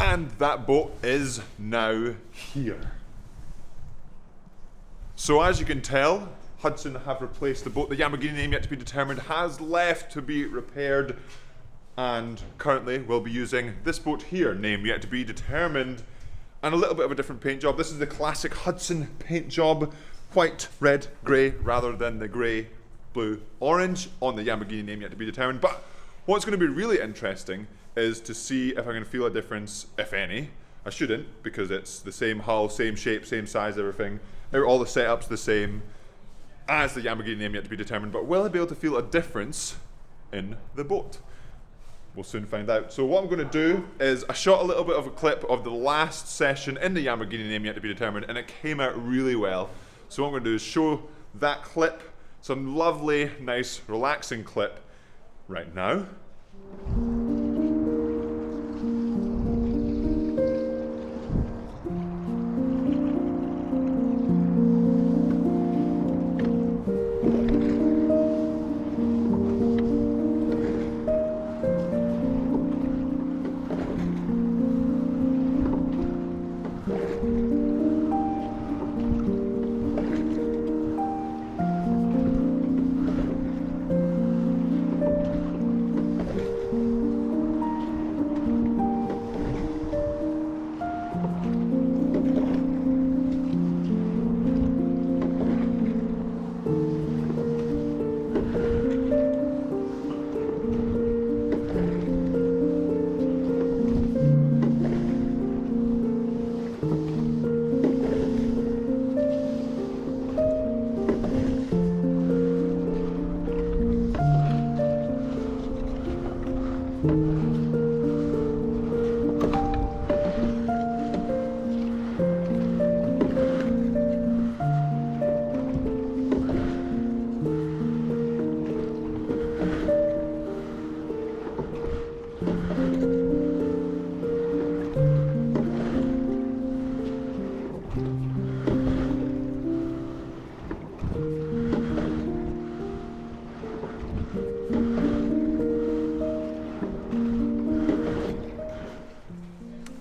And that boat is now here. So as you can tell, Hudson have replaced the boat. The Yamborghini, name yet to be determined, has left to be repaired, and currently we'll be using this boat here, name yet to be determined, and a little bit of a different paint job. This is the classic Hudson paint job, white, red, grey, rather than the grey, blue, orange on the Yamborghini, name yet to be determined. But what's going to be really interesting is to see if I can feel a difference, if any. I shouldn't, because it's the same hull, same shape, same size, everything. All the setups the same as the Yamborghini, name yet to be determined, but will I be able to feel a difference in the boat? We'll soon find out. So what I'm going to do is, I shot a little bit of a clip of the last session in the Yamborghini, name yet to be determined, and it came out really well. So what I'm going to do is show that clip, some lovely, nice, relaxing clip right now.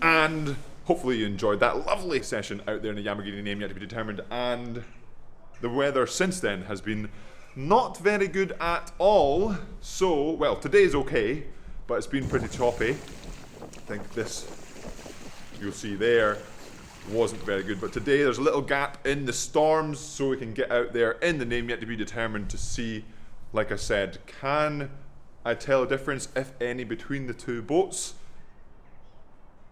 And hopefully you enjoyed that lovely session out there in the Yamborghini, name yet to be determined. And the weather since then has been not very good at all. So, well, today's okay, but it's been pretty choppy. I think this, you'll see there, wasn't very good. But today there's a little gap in the storms, so we can get out there in the name yet to be determined to see, like I said, can I tell a difference, if any, between the two boats?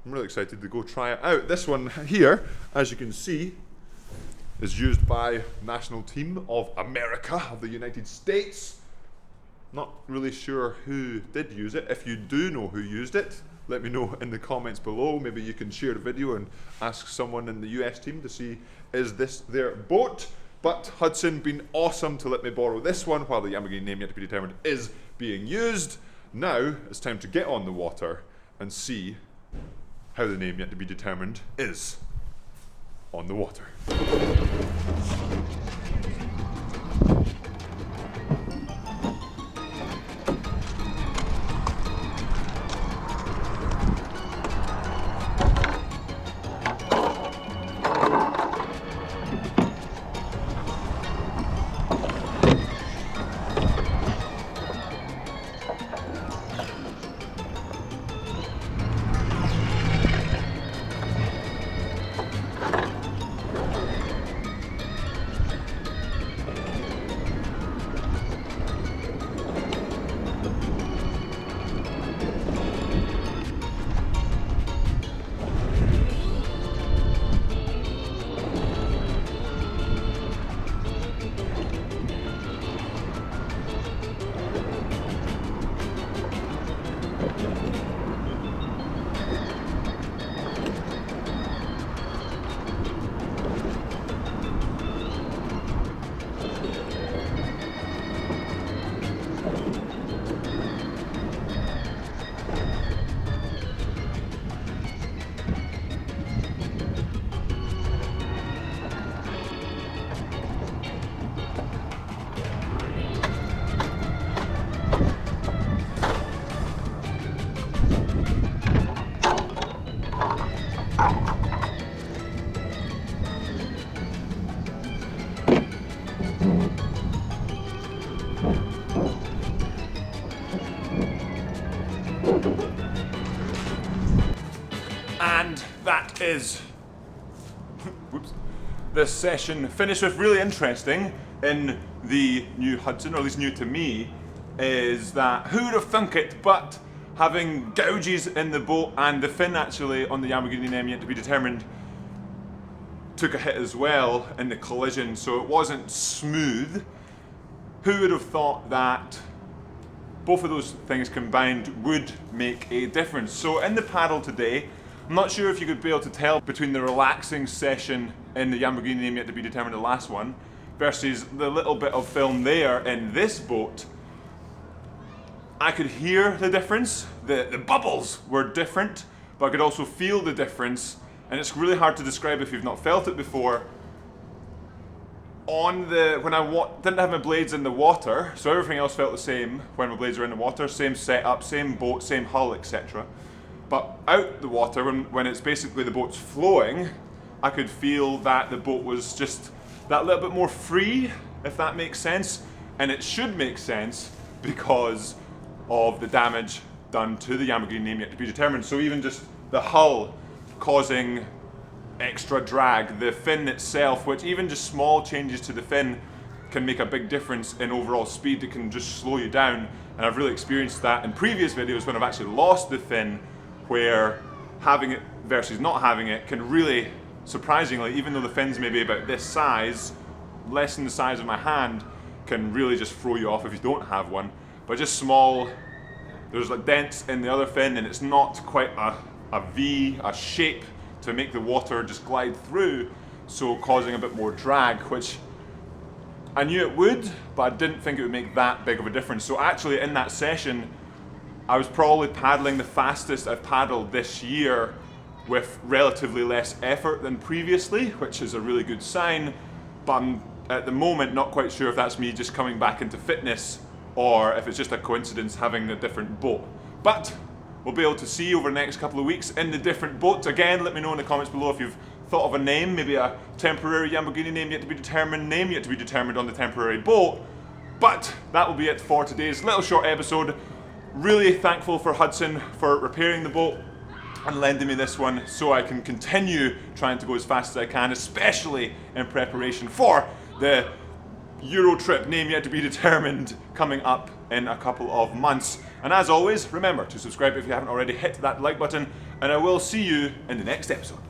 I'm really excited to go try it out. This one here, as you can see, is used by National Team of America, of the United States. Not really sure who did use it. If you do know who used it, let me know in the comments below. Maybe you can share the video and ask someone in the US team to see, is this their boat? But Hudson been awesome to let me borrow this one while the Yamborghini, name yet to be determined, is being used. Now it's time to get on the water and see how the name yet to be determined is on the water. And that is, whoops, this session finished with. Really interesting in the new Hudson, or at least new to me, is that who would have thunk it, but having gouges in the boat and the fin actually on the Yamborghini name yet to be determined took a hit as well in the collision, so it wasn't smooth. Who would have thought that both of those things combined would make a difference? So in the paddle today, I'm not sure if you could be able to tell between the relaxing session in the Yamborghini name yet to be determined, the last one, versus the little bit of film there in this boat. I could hear the difference. The bubbles were different, but I could also feel the difference, and it's really hard to describe if you've not felt it before. When I didn't have my blades in the water, so everything else felt the same when my blades were in the water, same setup, same boat, same hull, etc. But out the water, when it's basically the boat's flowing, I could feel that the boat was just that little bit more free, if that makes sense. And it should make sense because of the damage done to the Yamborghini name yet to be determined. So even just the hull causing extra drag, the fin itself, which even just small changes to the fin can make a big difference in overall speed. It can just slow you down, and I've really experienced that in previous videos when I've actually lost the fin, where having it versus not having it can really, surprisingly, even though the fin's maybe about this size, less than the size of my hand, can really just throw you off if you don't have one. But just small, there's like dents in the other fin, and it's not quite a V, a shape to make the water just glide through, so causing a bit more drag, which I knew it would, but I didn't think it would make that big of a difference. So actually in that session, I was probably paddling the fastest I've paddled this year with relatively less effort than previously, which is a really good sign, but I'm at the moment not quite sure if that's me just coming back into fitness or if it's just a coincidence having a different boat. But we'll be able to see over the next couple of weeks in the different boats. Again, let me know in the comments below if you've thought of a name, maybe a temporary Yamborghini name yet to be determined, name yet to be determined on the temporary boat. But that will be it for today's little short episode. Really thankful for Hudson for repairing the boat and lending me this one so I can continue trying to go as fast as I can, especially in preparation for the Euro trip, name yet to be determined, coming up in a couple of months. And as always, remember to subscribe if you haven't already, hit that like button, and I will see you in the next episode.